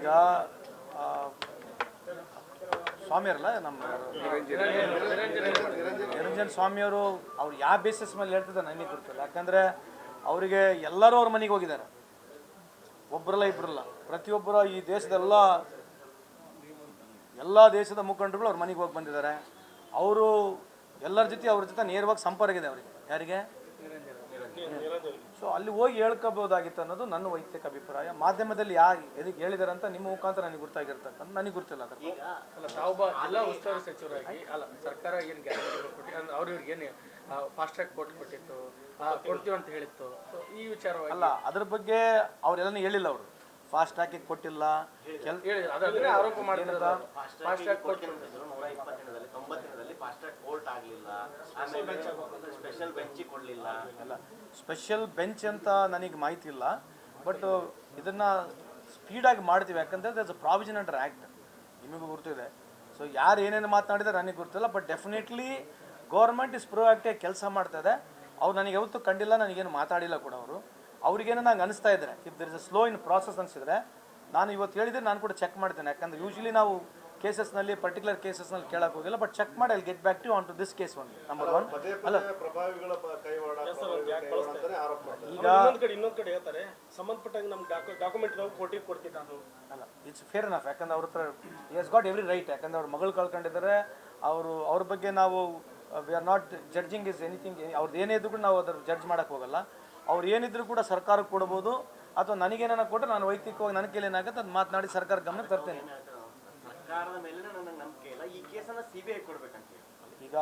ಈಗ ಸ್ವಾಮಿಯರಲ್ಲ ನಮ್ಮ ನಿರಂಜನ್ ಸ್ವಾಮಿಯವರು ಅವ್ರು ಯಾವ ಬೇಸಿಸ್ ಮೇಲೆ ಹೇಳ್ತಿದ್ದಾರೆ ನನಗೆ ಗೊತ್ತಿಲ್ಲ. ಯಾಕಂದರೆ ಅವರಿಗೆ ಎಲ್ಲರೂ ಅವ್ರ ಮನೆಗೆ ಹೋಗಿದ್ದಾರೆ, ಒಬ್ಬರಲ್ಲ ಇಬ್ಬರಲ್ಲ, ಪ್ರತಿಯೊಬ್ಬರು ಈ ದೇಶದೆಲ್ಲ ದೇಶದ ಮುಖಂಡರುಗಳು ಅವ್ರ ಮನೆಗೆ ಹೋಗಿ ಬಂದಿದ್ದಾರೆ. ಅವರು ಎಲ್ಲರ ಜೊತೆ ಅವ್ರ ಜೊತೆ ನೇರವಾಗಿ ಸಂಪರ್ಕ ಇದೆ ಅವರಿಗೆ. ಯಾರಿಗೆ? ಸೊ ಅಲ್ಲಿ ಹೋಗಿ ಹೇಳ್ಕೋಬೋದಾಗಿತ್ತು ಅನ್ನೋದು ನನ್ನ ವೈಯಕ್ತಿಕ ಅಭಿಪ್ರಾಯ. ಮಾಧ್ಯಮದಲ್ಲಿ ಎದಕ್ಕೆ ಹೇಳಿದಾರೆ ಅಂತ ನಿಮ್ಮ ಮುಖಾಂತರ ನನಗೆ ಗೊತ್ತಾಗಿರ್ತಕ್ಕಂಥ ನನಗೆ ಗೊತ್ತಿಲ್ಲ. ಅದರ ಜಿಲ್ಲಾ ಉಸ್ತುವಾರಿ ಸಚಿವರಾಗಿ ಸರ್ಕಾರ ಏನು ಗ್ಯಾರಂಟಿ ಕೊಟ್ಟು ಅವ್ರಿಗೆ ಏನು ಫಾಸ್ಟ್ ಟ್ರ್ಯಾಕ್ ಕೋರ್ಟ್ ಕೊಟ್ಟಿತ್ತು, ಕೊಡ್ತೀವಿ ಅಂತ ಹೇಳಿತ್ತು. ಈ ವಿಚಾರವಾಗಿ ಅಲ್ಲ, ಅದ್ರ ಬಗ್ಗೆ ಅವರೆಲ್ಲನೂ ಹೇಳಿಲ್ಲ. ಅವರು ಫಾಸ್ಟ್ ಟ್ರ್ಯಾಕಿಗೆ ಕೊಟ್ಟಿಲ್ಲ, ಆರೋಪ ಮಾಡಿದ್ರು. ಫಾಸ್ಟ್ ಟ್ರ್ಯಾಕ್ ಕೋರ್ಟ್ 120 ದಿನದಲ್ಲಿ 90 ದಿನದಲ್ಲಿ ಫಾಸ್ಟ್ ಟ್ರ್ಯಾಕ್ ಕೋರ್ಟ್ ಆಗಲಿಲ್ಲ, ಆಮೇಲೆ ಸ್ಪೆಷಲ್ ಬೆಂಚ್ ಕೊಡಲಿಲ್ಲ. ಅಲ್ಲ, ಸ್ಪೆಷಲ್ ಬೆಂಚ್ ಅಂತ ನನಗೆ ಮಾಹಿತಿ ಇಲ್ಲ. ಬಟ್ ಇದನ್ನು ಸ್ಪೀಡಾಗಿ ಮಾಡ್ತೀವಿ, ಯಾಕಂದರೆ ದರ್ಸ್ ಅ ಪ್ರಾವಿಷನ್ ಅಂಡರ್ ಆ್ಯಕ್ಟ್, ನಿಮಗೂ ಗೊತ್ತಿದೆ. ಸೊ ಯಾರು ಏನೇನು ಮಾತನಾಡಿದರೆ ನನಗೆ ಗೊತ್ತಿಲ್ಲ. But definitely government is proactive ಕೆಲಸ ಮಾಡ್ತಾಯಿದೆ. ಅವ್ರು ನನಗೆ ಯಾವತ್ತೂ ಕಂಡಿಲ್ಲ, ನನಗೇನು ಮಾತಾಡಿಲ್ಲ ಕೂಡ. ಅವ್ರಿಗೇನೋ ನಂಗೆ ಅನಿಸ್ತಾ ಇದ್ದಾರೆ if there is a slow in process ಅನಿಸಿದ್ರೆ ನಾನು ಇವತ್ತು ಹೇಳಿದರೆ ನಾನು ಕೂಡ ಚೆಕ್ ಮಾಡ್ತೇನೆ. ಯಾಕಂದರೆ ಯೂಶ್ವಲಿ ನಾವು ಕೇಸಸ್ನಲ್ಲಿ ಪರ್ಟಿಕ್ಯುಲರ್ ಕೇಸಸ್ನಲ್ಲಿ ಕೇಳಕ್ಕೆ ಹೋಗಿಲ್ಲ. ಬಟ್ ಚೆಕ್ ಮಾಡಿ ಅಲ್ಲಿ get back to on to this case one. Number one ಅಲ್ಲ, ಈಗ ಇನ್ನೊಂದು ಕಡೆ ಹೇಳ್ತಾರೆ ಸಂಬಂಧಪಟ್ಟಾಗ ನಮ್ಮ ಡಾಕ್ಯುಮೆಂಟ್ ನಾವು ಕೋರ್ಟಿಗೆ ಕೊಡ್ತೀವಿ ನಾನು. ಅಲ್ಲ, ಇಟ್ಸ್ ಫೇರ್ ಎನಫ್. ಯಾಕಂದ್ರೆ ಅವ್ರ ಹತ್ರ ಎಸ್ ಗಾಟ್ ಎವ್ರಿ ರೈಟ್. ಯಾಕಂದ್ರೆ ಅವ್ರ ಮಗಳು ಕಳ್ಕೊಂಡಿದ್ದಾರೆ. ಅವ್ರ ಬಗ್ಗೆ ನಾವು we are not judging is anything. ಅವ್ರದ್ದು ಏನೇ ಇದ್ರು ಕೂಡ ನಾವು ಅದ್ರ ಜಡ್ಜ್ ಮಾಡೋಕ್ಕೆ ಹೋಗಲ್ಲ. ಅವ್ರು ಏನಿದ್ರು ಕೂಡ ಸರ್ಕಾರಕ್ಕೆ ಕೊಡ್ಬೋದು, ಅಥವಾ ನನಗೇನ ಕೊಟ್ಟರೆ ನಾನು ವೈಯಕ್ತಿಕವಾಗಿ ನನ್ನ ಕೈಲಿ ಏನಾಗುತ್ತೆ ಅದು ಮಾತನಾಡಿ ಸರ್ಕಾರ ಗಮನಕ್ಕೆ ತರ್ತೇನೆ. ಸರ್ಕಾರದ ಮೇಲೆ ನನಗೆ ನಂಬಿಕೆ ಇಲ್ಲ, ಈ ಕೇಸನ್ನು CBI ಕೊಡ್ಬೇಕಂತ. ಈಗ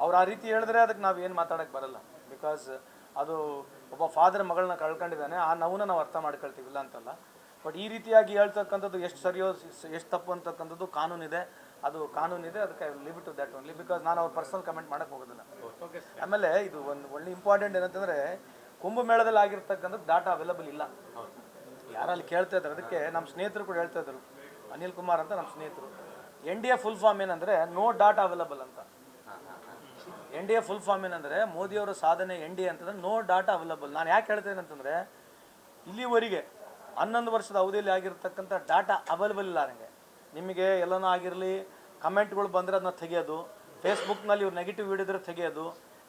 ಅವ್ರು ಆ ರೀತಿ ಹೇಳಿದ್ರೆ ಅದಕ್ಕೆ ನಾವು ಏನು ಮಾತಾಡೋಕ್ಕೆ ಬರಲ್ಲ. ಬಿಕಾಸ್ ಅದು ಒಬ್ಬ ಫಾದರ್ ಮಗಳನ್ನ ಕಳ್ಕೊಂಡಿದ್ದಾನೆ, ಆ ನೋವನ್ನ ನಾವು ಅರ್ಥ ಮಾಡ್ಕೊಳ್ತೀವಿಲ್ಲ ಅಂತಲ್ಲ. ಬಟ್ ಈ ರೀತಿಯಾಗಿ ಹೇಳ್ತಕ್ಕಂಥದ್ದು ಎಷ್ಟು ಸರಿಯೋ ಎಷ್ಟು ತಪ್ಪು ಅಂತಕ್ಕಂಥದ್ದು ಕಾನೂನಿದೆ. ಅದಕ್ಕೆ leave it to that only. Because ನಾನು ಅವ್ರ ಪರ್ಸನಲ್ ಕಮೆಂಟ್ ಮಾಡೋಕ್ಕೆ ಹೋಗೋದಿಲ್ಲ. ಆಮೇಲೆ ಇದು ಒಂದು ಒಳ್ಳೆ ಇಂಪಾರ್ಟೆಂಟ್ ಏನಂತಂದರೆ, ಕುಂಭಮೇಳದಲ್ಲಿ ಆಗಿರ್ತಕ್ಕಂಥದ್ದು ಡಾಟಾ ಅವೈಲಬಲ್ ಇಲ್ಲ. ಯಾರಲ್ಲಿ ಕೇಳ್ತಾ ಇದ್ದಾರೆ, ಅದಕ್ಕೆ ನಮ್ಮ ಸ್ನೇಹಿತರು ಕೂಡ ಹೇಳ್ತಾ ಇದ್ರು, ಅನಿಲ್ ಕುಮಾರ್ ಅಂತ ನಮ್ಮ ಸ್ನೇಹಿತರು. NDA ಫುಲ್ ಫಾರ್ಮ್ ಏನಂದರೆ ನೋ ಡಾಟಾ ಅವೈಲಬಲ್ ಅಂತ. NDA ಫುಲ್ ಫಾರ್ಮ್ ಏನಂದರೆ ಮೋದಿಯವರ ಸಾಧನೆ NDA ಅಂತಂದರೆ ನೋ ಡಾಟಾ ಅವೈಲಬಲ್. ನಾನು ಯಾಕೆ ಹೇಳ್ತೇನೆ ಅಂತಂದರೆ, ಇಲ್ಲಿವರೆಗೆ 11 ವರ್ಷದ ಅವಧಿಯಲ್ಲಿ ಆಗಿರ್ತಕ್ಕಂಥ ಡಾಟಾ ಅವೈಲಬಲ್ ಇಲ್ಲ. ನನಗೆ ನಿಮಗೆ ಎಲ್ಲನೂ ಆಗಿರಲಿ, ಕಮೆಂಟ್ಗಳು ಬಂದರೆ ಅದನ್ನ ತೆಗೆಯೋದು, ಫೇಸ್ಬುಕ್ನಲ್ಲಿ ಇವ್ರು ನೆಗೆಟಿವ್ ವಿಡಿಯೋದ್ರೆ ತೆಗೆಯೋದು,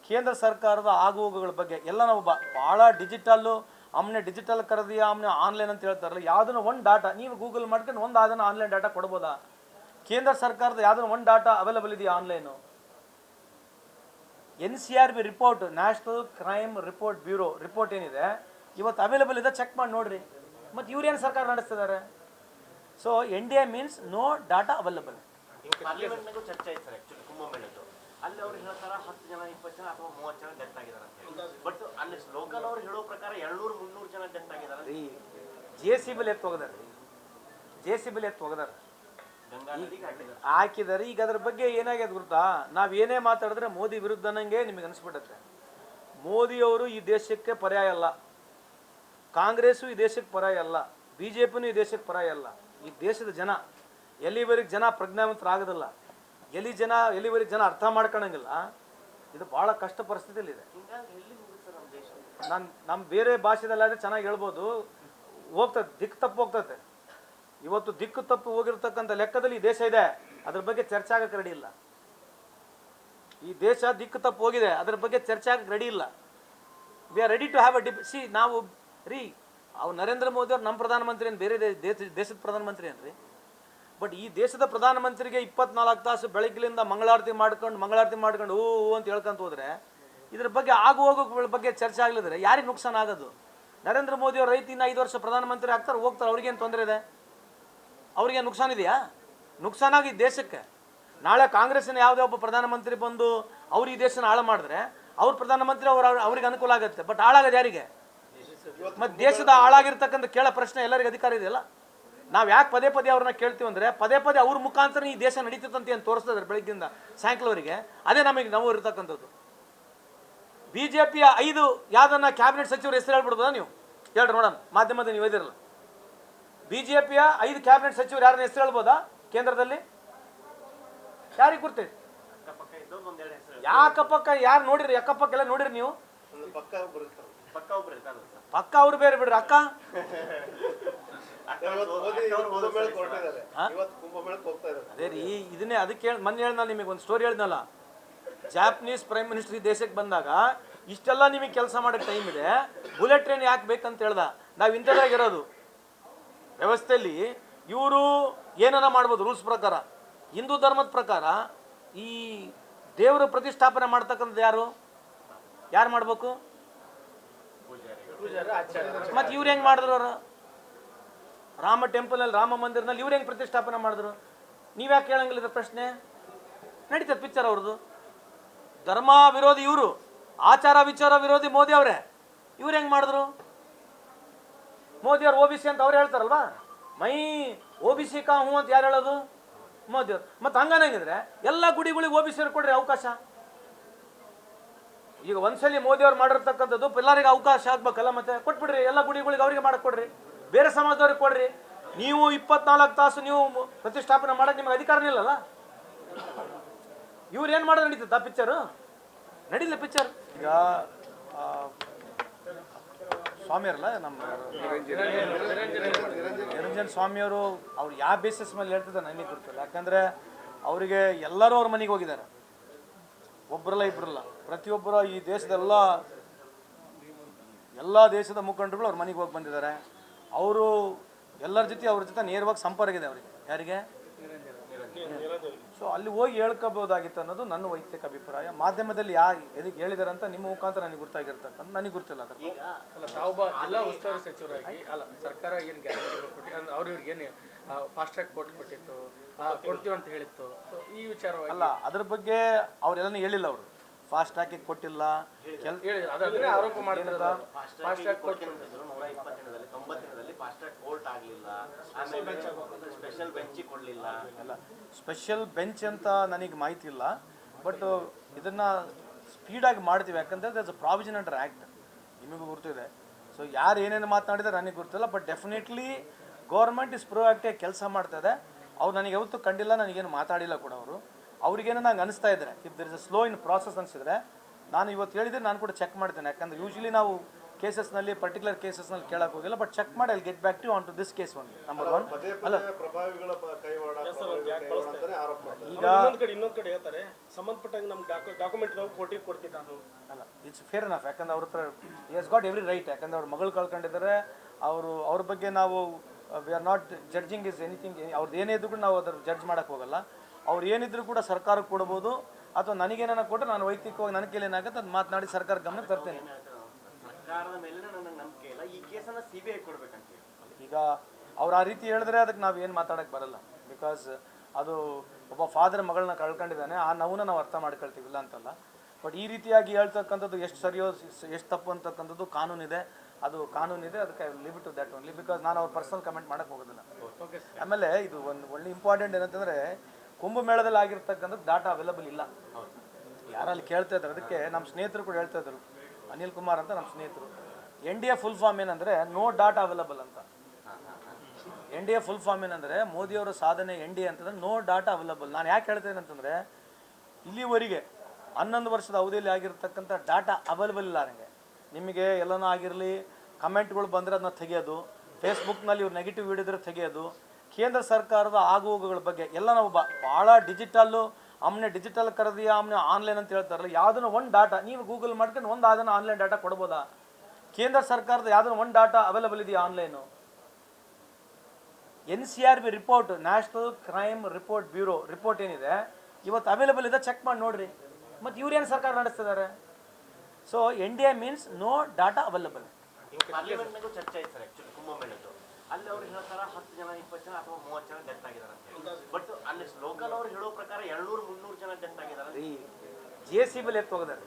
ಕೇಂದ್ರ ಸರ್ಕಾರದ ಆಗುಹೋಗುಗಳ ಬಗ್ಗೆ ಎಲ್ಲ ನಾವು ಭಾಳ ಡಿಜಿಟಲ್ಲು ಆಮ್ನೆ ಡಿಜಿಟಲ್ ಕರದಿಯ ಆಮ್ನೆ ಆನ್ಲೈನ್ ಅಂತ ಹೇಳ್ತಾರಲ್ಲ, ಯಾವುದನ್ನು ಒಂದು ಡಾಟಾ ನೀವು ಗೂಗಲ್ ಮಾಡ್ಕೊಂಡು ಒಂದು ಅದನ್ನು ಆನ್ಲೈನ್ ಡಾಟಾ ಕೊಡ್ಬೋದಾ? ಕೇಂದ್ರ ಸರ್ಕಾರದ ಯಾವುದನ್ನು ಒಂದು ಡಾಟಾ ಅವೈಲಬಲ್ ಇದೆಯಾ online? NCRB report, national crime report bureau report ಏನಿದೆ ಇವತ್ತು ಅವೈಲಬಲ್ ಇದೆ, ಚೆಕ್ ಮಾಡಿ ನೋಡ್ರಿ. ಮತ್ತು ಇವ್ರೇನು ಸರ್ಕಾರ ನಡೆಸ್ತಿದ್ದಾರೆ? So NDA means no data available. ಪಾರ್ಲಿಮೆಂಟ್ನಾಗೂ ಚರ್ಚೆ ಆಯ್ತು ಸರ್ ಆ್ಯಕ್ಚುಲಿ ಕುಂಭಮೇಳದ್ದು. ಅಲ್ಲಿ ಅವ್ರು ಹೇಳ್ತಾರ 10 ಜನ 20 ಜನ ಅಥವಾ 30 ಜನ ಡೆತ್ ಆಗಿದ್ದಾರೆ ಅಂತ ಹೇಳಿ. ಬಟ್ ಅಲ್ಲಿ ಲೋಕಲ್ ಅವ್ರು ಹೇಳೋ ಪ್ರಕಾರ 200-300 ಜನ ಡೆತ್ ಆಗಿದ್ದಾರೆ. JCB ಎತ್ತು ಹೋಗದಾರೆ, ಹಾಕಿದ್ದಾರೆ. ಈಗ ಅದ್ರ ಬಗ್ಗೆ ಏನಾಗ್ಯದ ಗೊತ್ತಾ, ನಾವು ಏನೇ ಮಾತಾಡಿದ್ರೆ ಮೋದಿ ವಿರುದ್ಧನಂಗೆ ನಿಮಗೆ ಅನಿಸ್ಬಿಡುತ್ತೆ. ಮೋದಿಯವರು ಈ ದೇಶಕ್ಕೆ ಪರ್ಯಾಯ ಅಲ್ಲ, ಕಾಂಗ್ರೆಸ್ಸು ಈ ದೇಶಕ್ಕೆ ಪರ್ಯಾಯ ಅಲ್ಲ, BJPನೂ ಈ ದೇಶಕ್ಕೆ ಪರ್ಯಾಯ ಅಲ್ಲ. ಈ ದೇಶದ ಜನ ಎಲ್ಲಿವರೆಗೆ ಜನ ಪ್ರಜ್ಞಾವಂತರಾಗೋದಿಲ್ಲ, ಎಲ್ಲಿವರೆಗೆ ಜನ ಅರ್ಥ ಮಾಡ್ಕೊಳಂಗಿಲ್ಲ, ಇದು ಭಾಳ ಕಷ್ಟ ಪರಿಸ್ಥಿತಿಯಲ್ಲಿದೆ. ನಮ್ಮ ಬೇರೆ ಭಾಷೆದಲ್ಲಾದರೆ ಚೆನ್ನಾಗಿ ಹೇಳ್ಬೋದು, ಹೋಗ್ತದೆ, ದಿಕ್ಕು ತಪ್ಪು ಹೋಗ್ತದೆ. ಇವತ್ತು ದಿಕ್ಕು ತಪ್ಪು ಹೋಗಿರ್ತಕ್ಕಂಥ ಲೆಕ್ಕದಲ್ಲಿ ಈ ದೇಶ ಇದೆ, ಅದ್ರ ಬಗ್ಗೆ ಚರ್ಚೆ ಆಗಕ್ಕೆ ರೆಡಿ ಇಲ್ಲ. ಈ ದೇಶ ದಿಕ್ಕು ತಪ್ಪು ಹೋಗಿದೆ, ಅದ್ರ ಬಗ್ಗೆ ಚರ್ಚೆ ಆಗಕ್ಕೆ ರೆಡಿ ಇಲ್ಲ. We are ready to have a ನಾವು ಅವ್ರು ನರೇಂದ್ರ ಮೋದಿ ಅವ್ರು ನಮ್ಮ ಪ್ರಧಾನಮಂತ್ರಿ ಏನು ಬೇರೆ ದೇಶದ ಪ್ರಧಾನಮಂತ್ರಿ ಏನ್ರಿ? ಬಟ್ ಈ ದೇಶದ ಪ್ರಧಾನಮಂತ್ರಿಗೆ 24 ತಾಸು ಬೆಳಗ್ಗಿಲಿಂದ ಮಂಗಳಾರತಿ ಮಾಡ್ಕೊಂಡು ಓ ಅಂತ ಹೇಳ್ಕೊಂತ ಹೋದರೆ ಇದ್ರ ಬಗ್ಗೆ ಹೋಗೋ ಬಗ್ಗೆ ಚರ್ಚೆ ಆಗಲಿದ್ರೆ ಯಾರಿಗೆ ನುಕ್ಸಾನ ಆಗೋದು? ನರೇಂದ್ರ ಮೋದಿ ಅವ್ರ ರೈತ ಇನ್ನು 5 ವರ್ಷ ಪ್ರಧಾನಮಂತ್ರಿ ಆಗ್ತಾರೆ, ಹೋಗ್ತಾರೆ, ಅವ್ರಿಗೇನು ತೊಂದರೆ ಇದೆ? ಅವ್ರಿಗೇನು ನುಕ್ಸಾನ ಇದೆಯಾ? ನುಕ್ಸಾನಾಗಿ ದೇಶಕ್ಕೆ. ನಾಳೆ ಕಾಂಗ್ರೆಸ್ಸಿನ ಯಾವುದೇ ಒಬ್ಬ ಪ್ರಧಾನಮಂತ್ರಿ ಬಂದು ಅವ್ರು ಈ ದೇಶನ ಹಾಳು ಮಾಡಿದ್ರೆ ಅವ್ರ ಪ್ರಧಾನಮಂತ್ರಿ ಅವ್ರಿಗೆ ಅನುಕೂಲ ಆಗುತ್ತೆ. ಬಟ್ ಹಾಳಾಗೋದು ಯಾರಿಗೆ? ಮತ್ತು ದೇಶದ ಹಾಳಾಗಿರ್ತಕ್ಕಂಥ ಕೇಳೋ ಪ್ರಶ್ನೆ ಎಲ್ಲರಿಗೂ ಅಧಿಕಾರ ಇದೆಯಲ್ಲ. ನಾವು ಯಾಕೆ ಪದೇ ಅವ್ರನ್ನ ಕೇಳ್ತೀವಿ ಅಂದರೆ, ಪದೇ ಅವ್ರ ಮುಖಾಂತರ ಈ ದೇಶ ನಡೀತದಂತ ಏನು ತೋರಿಸ್ತಿದ್ದಾರೆ ಬೆಳಗ್ಗಿಂದ ಸಾಯಂಕಾಲವರೆಗೆ, ಅದೇ ನಮಗೆ ನಾವು ಇರ್ತಕ್ಕಂಥದ್ದು. BJPಯ 5 ಯಾವ್ದನ್ನ ಕ್ಯಾಬಿನೆಟ್ ಸಚಿವರು ಹೆಸರು ಹೇಳ್ಬಿಡ್ಬೋದಾ ನೀವು? ಹೇಳ್ರಿ ನೋಡೋಣ, ಮಾಧ್ಯಮದ ನೀವು ಓದಿರಲ್ಲ. BJPಯ 5 ಕ್ಯಾಬಿನೆಟ್ ಸಚಿವರು ಯಾರನ್ನ ಹೆಸರು ಹೇಳ್ಬೋದಾ ಕೇಂದ್ರದಲ್ಲಿ? ಯಾರಿಗೆ ಗುರ್ತೈತೆ? ಯಾಕಪ್ಪಕ್ಕ ಯಾರು ನೋಡಿರಿ? ಅಕ್ಕಪಕ್ಕ ಎಲ್ಲ ನೋಡಿರಿ ನೀವು? ಪಕ್ಕ ಅವ್ರು ಬೇರೆ ಬಿಡ್ರಿ. ಅಕ್ಕ ಅದೇ ರೀ, ಇದನ್ನೇ ಅದಕ್ಕೆ ಹೇಳಿ ಮೊನ್ನೆ ಹೇಳ್ದ ನಿಮಗೆ ಒಂದು ಸ್ಟೋರಿ ಹೇಳ್ದಲ್ಲ, ಜಾಪನೀಸ್ ಪ್ರೈಮ್ ಮಿನಿಸ್ಟರ್ ಈ ದೇಶಕ್ಕೆ ಬಂದಾಗ ಇಷ್ಟೆಲ್ಲ ನಿಮಗೆ ಕೆಲಸ ಮಾಡೋಕ್ಕೆ ಟೈಮ್ ಇದೆ, ಬುಲೆಟ್ ಟ್ರೈನ್ ಯಾಕೆ ಬೇಕಂತ ಹೇಳ್ದ. ನಾವು ಇಂಥದ್ದಾಗಿರೋದು ವ್ಯವಸ್ಥೆಯಲ್ಲಿ ಇವರು ಏನನ್ನ ಮಾಡ್ಬೋದು ರೂಲ್ಸ್ ಪ್ರಕಾರ. ಹಿಂದೂ ಧರ್ಮದ ಪ್ರಕಾರ ಈ ದೇವರ ಪ್ರತಿಷ್ಠಾಪನೆ ಮಾಡ್ತಕ್ಕಂಥದ್ದು ಯಾರು ಮಾಡ್ಬೇಕು? ಮತ್ತೆ ಇವ್ರು ಹೆಂಗೆ ಮಾಡಿದ್ರು? ಅವರು ರಾಮ ಟೆಂಪಲ್ನಲ್ಲಿ, ರಾಮ ಮಂದಿರನಲ್ಲಿ ಇವ್ರು ಹೆಂಗೆ ಪ್ರತಿಷ್ಠಾಪನೆ ಮಾಡಿದ್ರು? ನೀವ್ಯಾಕೆ ಕೇಳಂಗಿಲ್ಲ ಇದ್ರ ಪ್ರಶ್ನೆ? ನಡೀತದೆ ಪಿಕ್ಚರ್ ಅವ್ರದ್ದು. ಧರ್ಮ ವಿರೋಧಿ ಇವರು, ಆಚಾರ ವಿಚಾರ ವಿರೋಧಿ ಮೋದಿ ಅವರೇ. ಇವ್ರು ಹೆಂಗೆ ಮಾಡಿದ್ರು? ಮೋದಿ ಅವ್ರು OBC ಅಂತ ಅವ್ರು ಹೇಳ್ತಾರಲ್ವಾ, ಮೈ OBC ಕಾ ಹೂ ಅಂತ ಯಾರು ಹೇಳೋದು? ಮೋದಿ ಅವ್ರು. ಮತ್ತೆ ಹಂಗನಂಗಿದ್ರೆ ಎಲ್ಲ ಗುಡಿಗಳಿಗೆ OBC ಅವ್ರು ಕೊಡ್ರಿ ಅವಕಾಶ. ಈಗ ಒಂದ್ಸಲಿ ಮೋದಿ ಅವ್ರು ಮಾಡಿರ್ತಕ್ಕಂಥದ್ದು ಎಲ್ಲರಿಗೆ ಅವಕಾಶ ಆಗ್ಬೇಕಲ್ಲ, ಮತ್ತೆ ಕೊಟ್ಬಿಡ್ರಿ ಎಲ್ಲ ಗುಡಿಗಳಿಗೆ, ಅವರಿಗೆ ಮಾಡಕ್ ಕೊಡ್ರಿ, ಬೇರೆ ಸಮಾಜದವ್ರಿಗೆ ಕೊಡ್ರಿ. ನೀವು 24 ತಾಸು ನೀವು ಪ್ರತಿಷ್ಠಾಪನೆ ಮಾಡಕ್ಕೆ ನಿಮ್ಗೆ ಅಧಿಕಾರನೇ ಇಲ್ಲಲ್ಲ. ಇವ್ರು ಏನು ಮಾಡೋದು ನಡೀತದ ಪಿಕ್ಚರು? ನಡೀಲಿಲ್ಲ ಪಿಕ್ಚರ್. ಈಗ ಸ್ವಾಮಿಯರಲ್ಲ ನಮ್ಮ ನಿರಂಜನ್ ಸ್ವಾಮಿಯವರು, ಅವ್ರು ಯಾವ ಬೇಸಿಸ್ ಮೇಲೆ ಹೇಳ್ತಿದ್ದಾರೆ ನನಗೆ ಗೊತ್ತಿಲ್ಲ. ಯಾಕಂದರೆ ಅವರಿಗೆ ಎಲ್ಲರೂ ಅವ್ರ ಮನೆಗೆ ಹೋಗಿದ್ದಾರೆ, ಒಬ್ಬರಲ್ಲ ಇಬ್ಬರಲ್ಲ, ಪ್ರತಿಯೊಬ್ಬರ ಈ ದೇಶದ ಎಲ್ಲ ದೇಶದ ಮುಖಂಡರುಗಳು ಅವ್ರ ಮನೆಗೆ ಹೋಗಿ ಬಂದಿದ್ದಾರೆ. ಅವರು ಎಲ್ಲರ ಅವ್ರ ಜೊತೆ ನೇರವಾಗಿ ಸಂಪರ್ಕ ಇದೆ ಅವರಿಗೆ. ಯಾರಿಗೆ? ಸೊ ಅಲ್ಲಿ ಹೋಗಿ ಹೇಳ್ಕೋಬೋದಾಗಿತ್ತು ಅನ್ನೋದು ನನ್ನ ವೈಯಕ್ತಿಕ ಅಭಿಪ್ರಾಯ. ಮಾಧ್ಯಮದಲ್ಲಿ ಎದಕ್ಕೆ ಹೇಳಿದಾರೆ ಅಂತ ನಿಮ್ಮ ಮುಖಾಂತರ ನನಗೆ ಗೊತ್ತಾಗಿರ್ತಕ್ಕಂಥ, ನನಗೆ ಗೊತ್ತಿಲ್ಲ. ಅದಕ್ಕೆ ತಾವೊಬ್ಬ ಜಿಲ್ಲಾ ಉಸ್ತುವಾರಿ ಸಚಿವರಾಗಿ ಸರ್ಕಾರ ಏನು ಗ್ಯಾರಂಟಿಗಳು ಕೊಟ್ಟು ಅವ್ರಿಗೆ ಏನು ಫಾಸ್ಟ್ ಟ್ರ್ಯಾಕ್ ಕೋರ್ಟ್ ಕೊಟ್ಟಿತ್ತು, ಕೊಡ್ತೀವಿ ಅಂತ ಹೇಳಿತ್ತು, ಈ ವಿಚಾರವಾಗಿ ಅಲ್ಲ, ಅದ್ರ ಬಗ್ಗೆ ಅವರೆಲ್ಲನೂ ಹೇಳಿಲ್ಲ. ಅವರು ಫಾಸ್ಟ್ ಟ್ರ್ಯಾಕಿಗೆ ಕೊಟ್ಟಿಲ್ಲ, ಆರೋಪ ಮಾಡ್ತಿರೋದು. ಫಾಸ್ಟ್ ಟ್ರ್ಯಾಕ್ ಕೋರ್ಟ್ 120 ದಿನದಲ್ಲಿ 90 ದಿನದಲ್ಲಿ ಫಾಸ್ಟ್ ಟ್ರ್ಯಾಕ್ ಕೋರ್ಟ್ ಆಗಲಿಲ್ಲ, ಆಮೇಲೆ ಸ್ಪೆಷಲ್ ಬೆಂಚ್ ಕೊಡಲಿಲ್ಲ. ಅಲ್ಲ, ಸ್ಪೆಷಲ್ ಬೆಂಚ್ ಅಂತ ನನಗೆ ಮಾಹಿತಿ ಇಲ್ಲ, ಬಟ್ ಇದನ್ನು ಸ್ಪೀಡಾಗಿ ಮಾಡ್ತೀವಿ. ಯಾಕಂದರೆ ದರ್ಸ್ ಅ ಪ್ರಾವಿಷನ್ ಅಂಡರ್ ಆ್ಯಕ್ಟ್, ನಿಮಗೂ ಗೊತ್ತಿದೆ. ಸೊ ಯಾರು ಏನೇನು ಮಾತನಾಡಿದರೆ ನನಗೆ ಗೊತ್ತಿಲ್ಲ, but definitely government is proactive ಕೆಲಸ ಮಾಡ್ತಾಯಿದೆ. ಅವ್ರು ನನಗೆ ಯಾವತ್ತೂ ಕಂಡಿಲ್ಲ, ನನಗೇನು ಮಾತಾಡಿಲ್ಲ ಕೂಡ. ಅವ್ರಿಗೇನೋ ನಂಗೆ ಅನಿಸ್ತಾ ಇದ್ದಾರೆ, if there is a slow in process ಅನಿಸಿದ್ರೆ ನಾನು ಇವತ್ತು ಹೇಳಿದರೆ ನಾನು ಕೂಡ ಚೆಕ್ ಮಾಡ್ತೇನೆ. ಯಾಕಂದರೆ ಯೂಶ್ವಲಿ ನಾವು ಕೇಸಸ್ನಲ್ಲಿ ಪರ್ಟಿಕ್ಯುಲರ್ ಕೇಸಸ್ನಲ್ಲಿ ಕೇಳಕ್ಕೆ ಹೋಗಿಲ್ಲ, ಬಟ್ ಚೆಕ್ ಮಾಡಿ ಅಲ್ಲಿ get back to on to this case one. Number 1 ಅಲ್ಲ, ಈಗ ಇನ್ನೊಂದು ಕಡೆ ಹೇಳ್ತಾರೆ ಸಂಬಂಧಪಟ್ಟಂಗೆ ನಮ್ಮ ಡಾಕ್ಯುಮೆಂಟ್ ನಾವು ಕೋರ್ಟಿಗೆ ಕೊಡ್ತೀವಿ ನಾನು. ಅಲ್ಲ, ಇಟ್ಸ್ ಫೇರ್ ಎನಫ್. ಯಾಕಂದ್ರೆ ಅವ್ರ ಹತ್ರ ಎಸ್ ಗಾಟ್ ಎವ್ರಿ ರೈಟ್. ಯಾಕಂದ್ರೆ ಅವ್ರ ಮಗಳು ಕಳ್ಕೊಂಡಿದ್ದಾರೆ, ಅವ್ರ ಬಗ್ಗೆ ನಾವು we are not judging is anything. ಅವ್ರದ್ದು ಏನೇ ಇದ್ರು ಕೂಡ ನಾವು ಅದ್ರ ಜಡ್ಜ್ ಮಾಡೋಕ್ಕೆ ಹೋಗಲ್ಲ. ಅವ್ರು ಏನಿದ್ರು ಕೂಡ ಸರ್ಕಾರಕ್ಕೆ ಕೊಡ್ಬೋದು, ಅಥವಾ ನನಗೇನ ಕೊಟ್ಟರೆ ನಾನು ವೈಯಕ್ತಿಕವಾಗಿ ನನ್ನ ಕೈಲಿ ಏನಾಗುತ್ತೆ ಅದು ಮಾತನಾಡಿ ಸರ್ಕಾರ ಗಮನಕ್ಕೆ ತರ್ತೇನೆ. ಸರ್ಕಾರದ ಮೇಲೆ ನನಗೆ ನಂಬಿಕೆ ಇಲ್ಲ, ಈ ಕೇಸನ್ನು CBI ಕೊಡ್ಬೇಕಂತ. ಈಗ ಅವ್ರು ಆ ರೀತಿ ಹೇಳಿದ್ರೆ ಅದಕ್ಕೆ ನಾವು ಏನು ಮಾತಾಡೋಕ್ಕೆ ಬರಲ್ಲ. ಬಿಕಾಸ್ ಅದು ಒಬ್ಬ ಫಾದರ್ ಮಗಳನ್ನ ಕಳ್ಕೊಂಡಿದ್ದಾನೆ, ಆ ನೋವನ್ನ ನಾವು ಅರ್ಥ ಮಾಡ್ಕೊಳ್ತೀವಿಲ್ಲ ಅಂತಲ್ಲ. ಬಟ್ ಈ ರೀತಿಯಾಗಿ ಹೇಳ್ತಕ್ಕಂಥದ್ದು ಎಷ್ಟು ಸರಿಯೋ ಎಷ್ಟು ತಪ್ಪು ಅಂತಕ್ಕಂಥದ್ದು ಕಾನೂನಿದೆ, ಅದಕ್ಕೆ leave to that only. Because ನಾನು ಅವ್ರ ಪರ್ಸನಲ್ ಕಮೆಂಟ್ ಮಾಡೋಕ್ಕೆ ಹೋಗೋದಿಲ್ಲ. ಆಮೇಲೆ ಇದು ಒಂದು ಒಳ್ಳೆ ಇಂಪಾರ್ಟೆಂಟ್ ಏನಂತಂದರೆ, ಕುಂಭಮೇಳದಲ್ಲಿ ಆಗಿರ್ತಕ್ಕಂಥದ್ದು ಡಾಟಾ ಅವೈಲಬಲ್ ಇಲ್ಲ. ಯಾರಲ್ಲಿ ಕೇಳ್ತಾ ಇದ್ದಾರೆ, ಅದಕ್ಕೆ ನಮ್ಮ ಸ್ನೇಹಿತರು ಕೂಡ ಹೇಳ್ತಾ ಇದ್ರು, ಅನಿಲ್ ಕುಮಾರ್ ಅಂತ ನಮ್ಮ ಸ್ನೇಹಿತರು. NDA ಫುಲ್ ಫಾರ್ಮ್ ಏನಂದರೆ ನೋ ಡಾಟಾ ಅವೈಲಬಲ್ ಅಂತ. NDA ಫುಲ್ ಫಾರ್ಮ್ ಏನಂದರೆ ಮೋದಿಯವರ ಸಾಧನೆ NDA ಅಂತಂದರೆ ನೋ ಡಾಟಾ ಅವೈಲಬಲ್. ನಾನು ಯಾಕೆ ಹೇಳ್ತೇನೆ ಅಂತಂದರೆ, ಇಲ್ಲಿವರೆಗೆ 11 ವರ್ಷದ ಅವಧಿಯಲ್ಲಿ ಆಗಿರ್ತಕ್ಕಂಥ ಡಾಟಾ ಅವೈಲಬಲ್ ಇಲ್ಲ. ನನಗೆ ನಿಮಗೆ ಎಲ್ಲನೂ ಆಗಿರಲಿ, ಕಮೆಂಟ್ಗಳು ಬಂದರೆ ಅದನ್ನ ತೆಗೆಯೋದು, ಫೇಸ್ಬುಕ್ನಲ್ಲಿ ಇವ್ರು ನೆಗೆಟಿವ್ ವಿಡಿಯೋದ್ರೆ ತೆಗೆಯೋದು, ಕೇಂದ್ರ ಸರ್ಕಾರದ ಆಗುಹೋಗುಗಳ ಬಗ್ಗೆ ಎಲ್ಲ ನಾವು ಭಾಳ ಡಿಜಿಟಲ್ಲು, ಆಮ್ನೆ ಡಿಜಿಟಲ್ ಕರೆದಿಯಾ, ಆಮ್ನೆ ಆನ್ಲೈನ್ ಅಂತ ಹೇಳ್ತಾರಲ್ಲ, ಯಾವುದನ್ನು ಒಂದು ಡಾಟಾ ನೀವು ಗೂಗಲ್ ಮಾಡ್ಕೊಂಡು ಒಂದು ಅದನ್ನು ಆನ್ಲೈನ್ ಡಾಟಾ ಕೊಡ್ಬೋದಾ? ಕೇಂದ್ರ ಸರ್ಕಾರದ ಯಾವುದನ್ನು ಒಂದು ಡಾಟಾ ಅವೈಲಬಲ್ ಇದೆಯಾ online? NCRB report, national crime report bureau report ಏನಿದೆ ಇವತ್ತು ಅವೈಲಬಲ್ ಇದೆ, ಚೆಕ್ ಮಾಡಿ ನೋಡ್ರಿ. ಮತ್ತು ಇವ್ರೇನು ಸರ್ಕಾರ ನಡೆಸ್ತಿದ್ದಾರೆ? So NDA means no data available. ಪಾರ್ಲಿಮೆಂಟ್ನಾಗೂ ಚರ್ಚೆ ಆಯ್ತು ಸರ್, ಆ್ಯಕ್ಚುಲಿ ಕುಂಭಮೇಳದ್ದು. ಅಲ್ಲಿ ಅವ್ರು ಹೇಳ್ತಾರೆ 10 ಜನ 20 ಜನ ಅಥವಾ 30 ಜನ ಡೆತ್ ಆಗಿದ್ದಾರೆ ಅಂತ ಹೇಳಿ. ಬಟ್ ಅಲ್ಲಿ ಲೋಕಲ್ ಅವ್ರು ಹೇಳೋ ಪ್ರಕಾರ 200-300 ಜನ ಡೆತ್ ಆಗಿದ್ದಾರೆ. JCB ಎತ್ತು ಹೋಗದಾರೆ,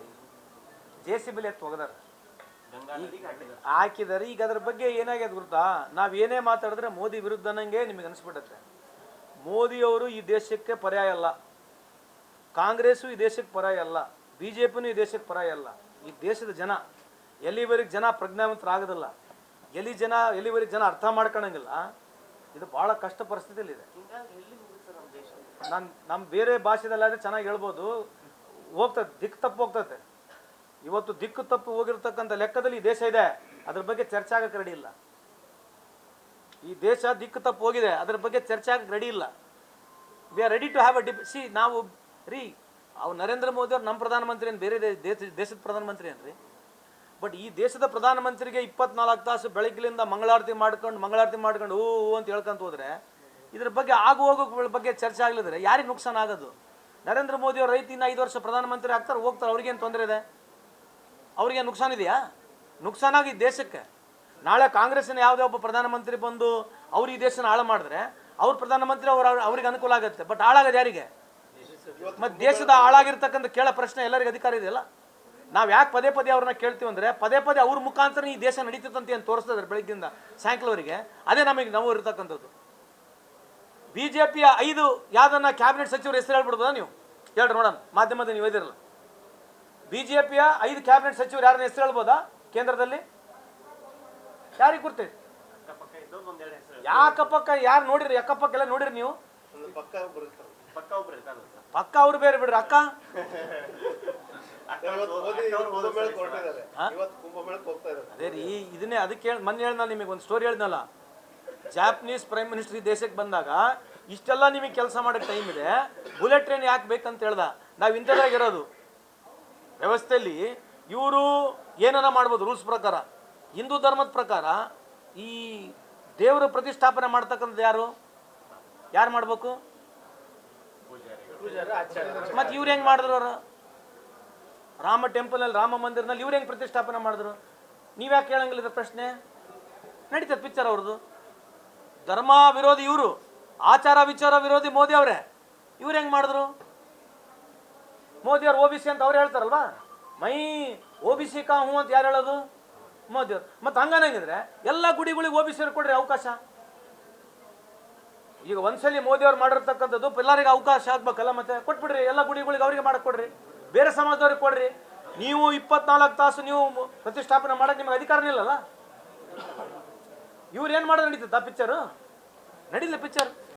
ಹಾಕಿದ್ದಾರೆ. ಈಗ ಅದ್ರ ಬಗ್ಗೆ ಏನಾಗ್ಯದ ಗೊತ್ತಾ, ನಾವು ಏನೇ ಮಾತಾಡಿದ್ರೆ ಮೋದಿ ವಿರುದ್ಧನಂಗೆ ನಿಮಗೆ ಅನಿಸ್ಬಿಡುತ್ತೆ. ಮೋದಿಯವರು ಈ ದೇಶಕ್ಕೆ ಪರ್ಯಾಯ ಅಲ್ಲ, ಕಾಂಗ್ರೆಸ್ಸು ಈ ದೇಶಕ್ಕೆ ಪರ್ಯಾಯ ಅಲ್ಲ, BJPನೂ ಈ ದೇಶಕ್ಕೆ ಪರ್ಯಾಯ ಅಲ್ಲ. ಈ ದೇಶದ ಜನ ಎಲ್ಲಿವರೆಗೆ ಜನ ಪ್ರಜ್ಞಾವಂತರಾಗೋದಿಲ್ಲ, ಎಲ್ಲಿವರೆಗೆ ಜನ ಅರ್ಥ ಮಾಡ್ಕೊಳಂಗಿಲ್ಲ, ಇದು ಭಾಳ ಕಷ್ಟ ಪರಿಸ್ಥಿತಿಯಲ್ಲಿದೆ. ನಮ್ಮ ಬೇರೆ ಭಾಷೆದಲ್ಲಾದರೆ ಚೆನ್ನಾಗಿ ಹೇಳ್ಬೋದು, ದಿಕ್ಕು ತಪ್ಪು ಹೋಗ್ತದೆ. ಇವತ್ತು ದಿಕ್ಕು ತಪ್ಪು ಹೋಗಿರ್ತಕ್ಕಂಥ ಲೆಕ್ಕದಲ್ಲಿ ಈ ದೇಶ ಇದೆ, ಅದ್ರ ಬಗ್ಗೆ ಚರ್ಚೆ ಆಗಕ್ಕೆ ರೆಡಿ ಇಲ್ಲ. ಈ ದೇಶ ದಿಕ್ಕು ತಪ್ಪು ಹೋಗಿದೆ, ಅದ್ರ ಬಗ್ಗೆ ಚರ್ಚೆ ಆಗಕ್ಕೆ ರೆಡಿ ಇಲ್ಲ. We are ready to have ನಾವು ಅವ್ರು ನರೇಂದ್ರ ಮೋದಿ ಅವ್ರು ನಮ್ಮ ಪ್ರಧಾನಮಂತ್ರಿ ಏನು, ಬೇರೆ ದೇಶದ ಪ್ರಧಾನಮಂತ್ರಿ ಏನ್ರಿ? ಬಟ್ ಈ ದೇಶದ ಪ್ರಧಾನಮಂತ್ರಿಗೆ 24 ತಾಸು ಬೆಳಗ್ಗಿಲಿಂದ ಮಂಗಳಾರತಿ ಮಾಡ್ಕೊಂಡು ಓ ಅಂತ ಹೇಳ್ಕೊಂತ ಹೋದ್ರೆ ಇದ್ರ ಬಗ್ಗೆ ಆಗು ಹೋಗೋ ಬಗ್ಗೆ ಚರ್ಚೆ ಆಗಲಿದ್ರೆ ಯಾರಿಗೆ ನುಕ್ಸಾನ ಆಗೋದು? ನರೇಂದ್ರ ಮೋದಿ ಅವ್ರು ರೈತ ಇನ್ನು 5 ವರ್ಷ ಪ್ರಧಾನಮಂತ್ರಿ ಆಗ್ತಾರೆ, ಹೋಗ್ತಾರೆ, ಅವ್ರಿಗೇನು ತೊಂದರೆ ಇದೆ? ಅವ್ರಿಗೇನು ನುಕ್ಸಾನ ಇದೆಯಾ? ನುಕ್ಸಾನ ಆಗಿ ದೇಶಕ್ಕೆ. ನಾಳೆ ಕಾಂಗ್ರೆಸ್ಸಿನ ಯಾವುದೇ ಒಬ್ಬ ಪ್ರಧಾನಮಂತ್ರಿ ಬಂದು ಅವ್ರು ಈ ದೇಶನ ಹಾಳು ಮಾಡಿದ್ರೆ ಅವ್ರ ಪ್ರಧಾನಮಂತ್ರಿ ಅವ್ರಿಗೆ ಅನುಕೂಲ ಆಗುತ್ತೆ. ಬಟ್ ಹಾಳಾಗೋದು ಯಾರಿಗೆ? ಮತ್ತು ದೇಶದ ಹಾಳಾಗಿರ್ತಕ್ಕಂಥ ಕೇಳೋ ಪ್ರಶ್ನೆ ಎಲ್ಲರಿಗೂ ಅಧಿಕಾರ ಇದೆಯಲ್ಲ. ನಾವು ಯಾಕೆ ಪದೇ ಪದೇ ಅವ್ರನ್ನ ಕೇಳ್ತೀವಿ ಅಂದರೆ ಪದೇ ಅವ್ರ ಮುಖಾಂತರ ಈ ದೇಶ ನಡೀತದಂತೆ ಏನು ತೋರಿಸ್ತಿದ್ದಾರೆ ಬೆಳಗ್ಗಿಂದ ಸಾಯಂಕಾಲವರೆಗೆ. ಅದೇ ನಮಗೆ ನಾವು ಇರ್ತಕ್ಕಂಥದ್ದು. BJPಯ 5 ಯಾವ್ದನ್ನ ಕ್ಯಾಬಿನೆಟ್ ಸಚಿವರು ಹೆಸರು ಹೇಳ್ಬಿಡ್ಬೋದಾ ನೀವು? ಹೇಳ್ರಿ ನೋಡೋಣ, ಮಾಧ್ಯಮದಲ್ಲಿ ನೀವು ಇದಿರಲ್ಲ. BJPಯ 5 ಕ್ಯಾಬಿನೆಟ್ ಸಚಿವರು ಯಾರನ್ನ ಹೆಸರು ಹೇಳ್ಬೋದಾ ಕೇಂದ್ರದಲ್ಲಿ? ಯಾರಿಗೆ ಗುರ್ತೈತೆ? ಅಕ್ಕಪಕ್ಕ ಇದ್ದವ್ರು ಒಂದೆರಡು ಹೆಸರು ಯಾಕಪ್ಪಕ್ಕ ಯಾರು ನೋಡಿರಿ? ಅಕ್ಕಪಕ್ಕ ಎಲ್ಲ ನೋಡಿರಿ ನೀವು? ಪಕ್ಕ ಒಬ್ರು ಇರ್ತಾರೆ ಸರ್. ಪಕ್ಕ ಅವ್ರು ಬೇರೆ ಬಿಡ್ರಿ. ಅಕ್ಕ ಅದೇ ರೀ, ಇದನ್ನೇ ಅದಕ್ಕೆ ಹೇಳಿ ಮೊನ್ನೆ ಹೇಳ್ದ ನಿಮಗೆ ಒಂದು ಸ್ಟೋರಿ ಹೇಳ್ದಲ್ಲ. ಜಾಪನೀಸ್ ಪ್ರೈಮ್ ಮಿನಿಸ್ಟರ್ ಈ ದೇಶಕ್ಕೆ ಬಂದಾಗ ಇಷ್ಟೆಲ್ಲ ನಿಮಗೆ ಕೆಲಸ ಮಾಡೋಕ್ಕೆ ಟೈಮ್ ಇದೆ, ಬುಲೆಟ್ ಟ್ರೈನ್ ಯಾಕೆ ಬೇಕಂತ ಹೇಳ್ದ. ನಾವು ಇಂಥದ್ದಾಗಿರೋದು ವ್ಯವಸ್ಥೆಯಲ್ಲಿ ಇವರು ಏನನ್ನ ಮಾಡ್ಬೋದು ರೂಲ್ಸ್ ಪ್ರಕಾರ. ಹಿಂದೂ ಧರ್ಮದ ಪ್ರಕಾರ ಈ ದೇವರು ಪ್ರತಿಷ್ಠಾಪನೆ ಮಾಡ್ತಕ್ಕಂಥದ್ದು ಯಾರು ಮಾಡಬೇಕು? ಮತ್ತು ಇವ್ರು ಹೆಂಗೆ ಮಾಡಿದ್ರು? ಅವರು ರಾಮ ಟೆಂಪಲ್ನಲ್ಲಿ, ರಾಮ ಮಂದಿರನಲ್ಲಿ ಇವ್ರು ಹೆಂಗೆ ಪ್ರತಿಷ್ಠಾಪನೆ ಮಾಡಿದ್ರು? ನೀವ್ಯಾಕೆ ಕೇಳಂಗಿಲ್ಲ ಇದ್ರ ಪ್ರಶ್ನೆ? ನಡೀತದೆ ಪಿಕ್ಚರ್ ಅವ್ರದ್ದು. ಧರ್ಮ ವಿರೋಧಿ ಇವರು, ಆಚಾರ ವಿಚಾರ ವಿರೋಧಿ ಮೋದಿ ಅವರೇ. ಇವ್ರು ಹೆಂಗೆ ಮಾಡಿದ್ರು? ಮೋದಿ ಅವ್ರು OBC ಅಂತ ಅವ್ರು ಹೇಳ್ತಾರಲ್ವಾ, ಮೈ OBC ಕಾ ಹೂ ಅಂತ ಯಾರು ಹೇಳೋದು? ಮೋದಿ ಅವ್ರು. ಮತ್ತು ಹಂಗಂಗಿದ್ರೆ ಎಲ್ಲ ಗುಡಿಗಳಿಗೆ OBC ಅವ್ರು ಕೊಡ್ರಿ ಅವಕಾಶ. ಈಗ ಒಂದ್ಸಲಿ ಮೋದಿ ಅವ್ರು ಮಾಡಿರ್ತಕ್ಕಂಥದ್ದು ಎಲ್ಲರಿಗೆ ಅವಕಾಶ ಆಗ್ಬೇಕಲ್ಲ, ಮತ್ತೆ ಕೊಟ್ಬಿಡ್ರಿ ಎಲ್ಲ ಗುಡಿಗಳಿಗೆ, ಅವ್ರಿಗೆ ಮಾಡಕ್ ಕೊಡ್ರಿ, ಬೇರೆ ಸಮಾಜದವ್ರಿಗೆ ಕೊಡ್ರಿ. ನೀವು 24 ತಾಸು ನೀವು ಪ್ರತಿಷ್ಠಾಪನೆ ಮಾಡಕ್ಕೆ ನಿಮಗೆ ಅಧಿಕಾರನೇ ಇಲ್ಲಲ್ಲ. ಇವ್ರು ಏನು ಮಾಡೋದು ನಡೀತದ ಪಿಕ್ಚರು? ನಡೀಲಿ ಪಿಕ್ಚರ್.